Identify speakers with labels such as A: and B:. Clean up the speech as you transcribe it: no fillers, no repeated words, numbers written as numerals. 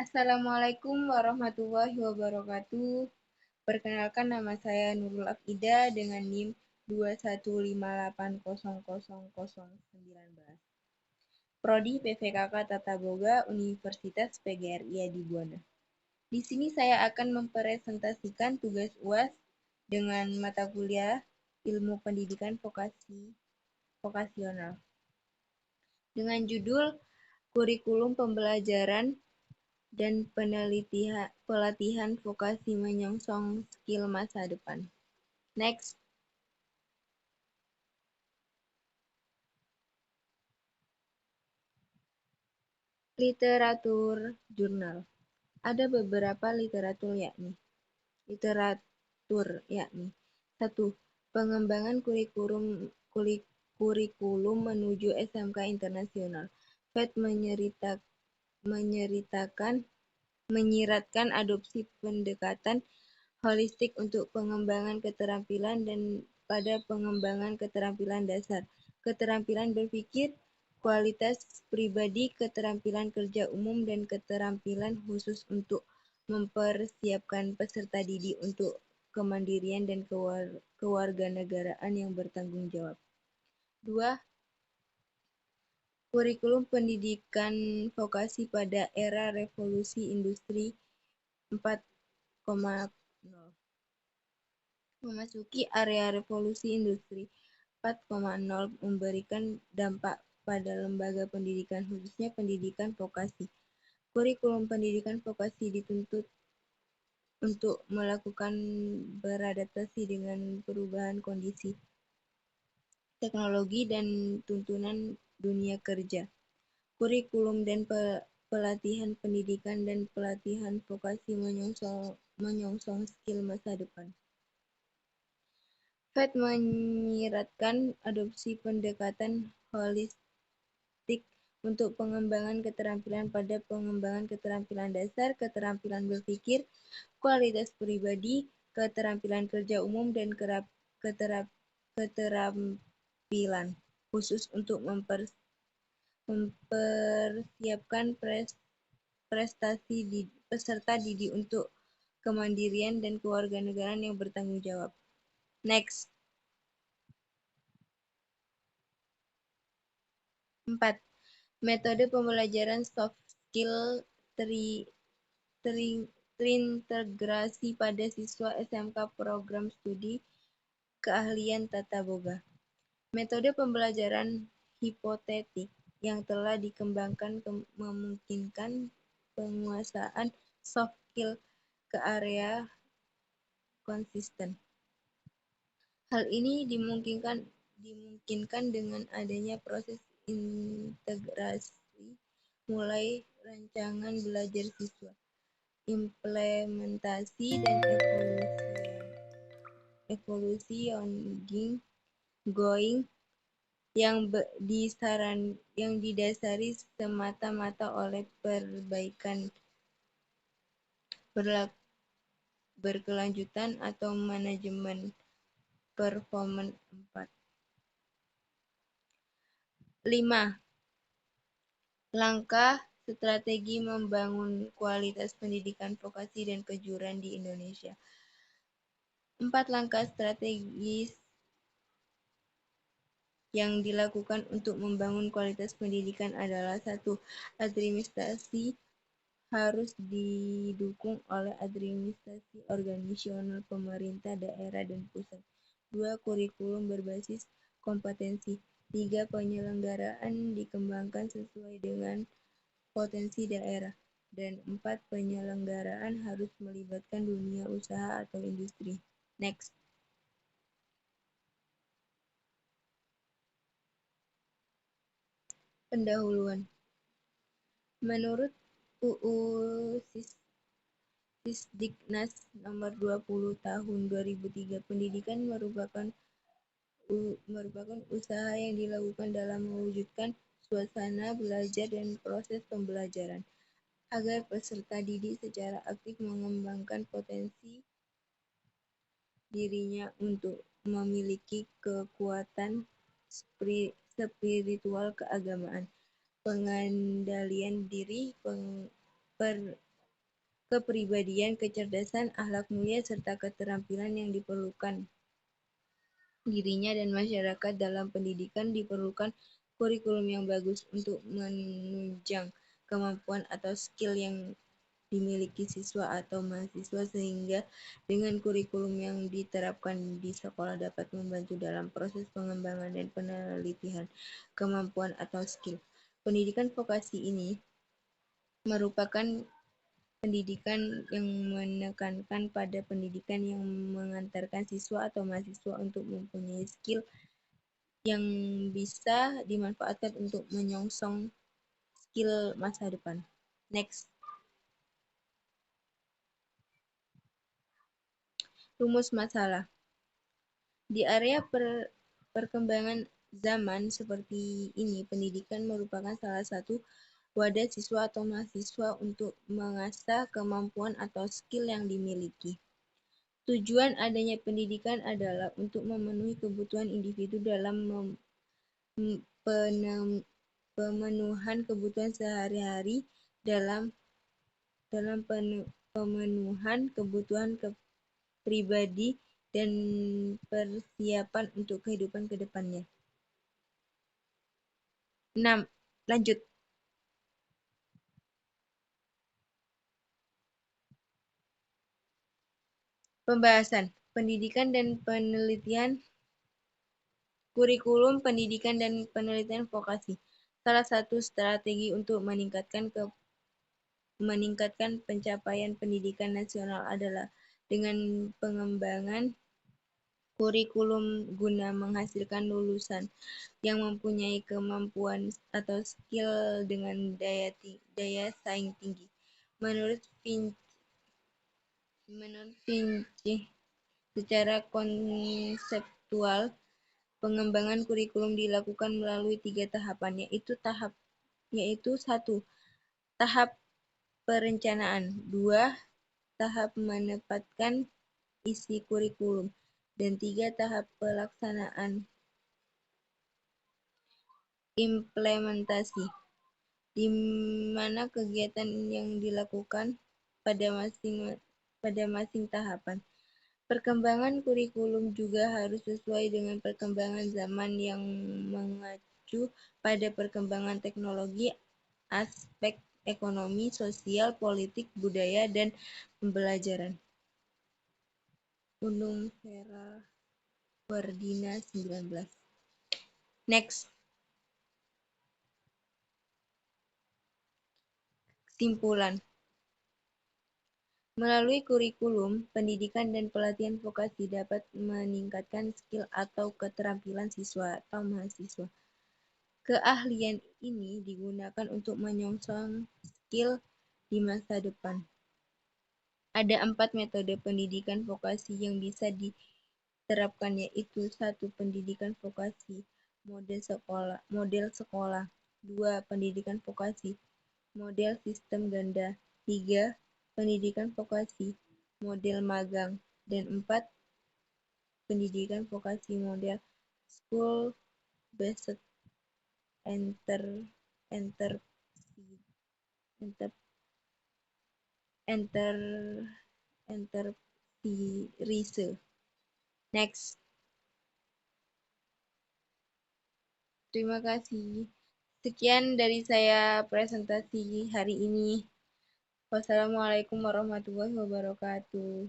A: Assalamualaikum warahmatullahi wabarakatuh. Perkenalkan nama saya Nurul Afida dengan NIM 215800019. Prodi PVKK Tata Boga Universitas PGRI Adi Buana. Di sini saya akan mempresentasikan tugas UAS dengan mata kuliah Ilmu Pendidikan Vokasional dengan judul Kurikulum Pembelajaran dan pelatihan vokasi menyongsong skill masa depan. Next. Literatur jurnal. Ada beberapa literatur yakni 1. Pengembangan kurikulum menuju SMK internasional. FED menyiratkan adopsi pendekatan holistik untuk pengembangan keterampilan dan pada pengembangan keterampilan dasar, keterampilan berpikir, kualitas pribadi, keterampilan kerja umum, dan keterampilan khusus untuk mempersiapkan peserta didik untuk kemandirian dan kewarganegaraan yang bertanggung jawab. 2. Kurikulum pendidikan vokasi pada era revolusi industri 4.0. Memasuki area revolusi industri 4.0 memberikan dampak pada lembaga pendidikan, khususnya pendidikan vokasi. Kurikulum pendidikan vokasi dituntut untuk melakukan beradaptasi dengan perubahan kondisi, teknologi, dan tuntunan dunia kerja. Kurikulum dan pelatihan pendidikan dan pelatihan vokasi menyongsong skill masa depan. FED menyiratkan adopsi pendekatan holistik untuk pengembangan keterampilan pada pengembangan keterampilan dasar, keterampilan berpikir, kualitas pribadi, keterampilan kerja umum, dan keterampilan khusus untuk mempersiapkan peserta didik untuk kemandirian dan kewarganegaraan yang bertanggung jawab. Next. 4. Metode pembelajaran soft skill terintegrasi pada siswa SMK program studi keahlian tata boga. Metode pembelajaran hipotetik yang telah dikembangkan memungkinkan penguasaan soft skill ke area konsisten. Hal ini dimungkinkan dengan adanya proses integrasi mulai rancangan belajar siswa, implementasi, dan evolusi ongoing yang didasari semata-mata oleh perbaikan berkelanjutan atau manajemen performance. 5. Langkah strategi membangun kualitas pendidikan vokasi dan kejuruan di Indonesia. 4 langkah strategis yang dilakukan untuk membangun kualitas pendidikan adalah 1. Administrasi harus didukung oleh administrasi organisasional pemerintah daerah dan pusat. 2. Kurikulum berbasis kompetensi. 3. Penyelenggaraan dikembangkan sesuai dengan potensi daerah. Dan 4. Penyelenggaraan harus melibatkan dunia usaha atau industri. Next. Pendahuluan. Menurut UU Sisdiknas nomor 20 tahun 2003, pendidikan merupakan usaha yang dilakukan dalam mewujudkan suasana belajar dan proses pembelajaran agar peserta didik secara aktif mengembangkan potensi dirinya untuk memiliki kekuatan spiritual keagamaan, pengendalian diri, kepribadian, kecerdasan, akhlak mulia, serta keterampilan yang diperlukan dirinya dan masyarakat dalam pendidikan. Diperlukan kurikulum yang bagus untuk menunjang kemampuan atau skill yang dimiliki siswa atau mahasiswa, sehingga dengan kurikulum yang diterapkan di sekolah dapat membantu dalam proses pengembangan dan penelitian kemampuan atau skill. Pendidikan vokasi ini merupakan pendidikan yang menekankan pada pendidikan yang mengantarkan siswa atau mahasiswa untuk mempunyai skill yang bisa dimanfaatkan untuk menyongsong skill masa depan. Next, rumus masalah. Di area perkembangan zaman seperti ini, pendidikan merupakan salah satu wadah siswa atau mahasiswa untuk mengasah kemampuan atau skill yang dimiliki. Tujuan adanya pendidikan adalah untuk memenuhi kebutuhan individu dalam pemenuhan kebutuhan sehari-hari, dalam pemenuhan kebutuhan pribadi, dan persiapan untuk kehidupan ke depannya. 6. Lanjut. Pembahasan pendidikan dan penelitian, kurikulum pendidikan dan penelitian vokasi. Salah satu strategi untuk meningkatkan pencapaian pendidikan nasional adalah dengan pengembangan kurikulum guna menghasilkan lulusan yang mempunyai kemampuan atau skill dengan daya saing tinggi. Menurut Vinci, secara konseptual, pengembangan kurikulum dilakukan melalui 3 tahapan, yaitu 1. Tahap perencanaan, 2. Tahap menetapkan isi kurikulum, dan 3. Tahap pelaksanaan implementasi, di mana kegiatan yang dilakukan pada masing tahapan. Perkembangan kurikulum juga harus sesuai dengan perkembangan zaman yang mengacu pada perkembangan teknologi, aspek ekonomi, sosial, politik, budaya, dan pembelajaran. Undung Vera Wardina 19. Next. Kesimpulan. Melalui kurikulum, pendidikan dan pelatihan vokasi dapat meningkatkan skill atau keterampilan siswa atau mahasiswa. Keahlian ini digunakan untuk menyongsong skill di masa depan. Ada 4 metode pendidikan vokasi yang bisa diterapkan, yaitu 1. Pendidikan vokasi model sekolah, 2. Pendidikan vokasi model sistem ganda, 3. Pendidikan vokasi model magang, dan 4. Pendidikan vokasi model school based enterprise. Next. Terima kasih. Sekian dari saya presentasi hari ini. Wassalamualaikum warahmatullahi wabarakatuh.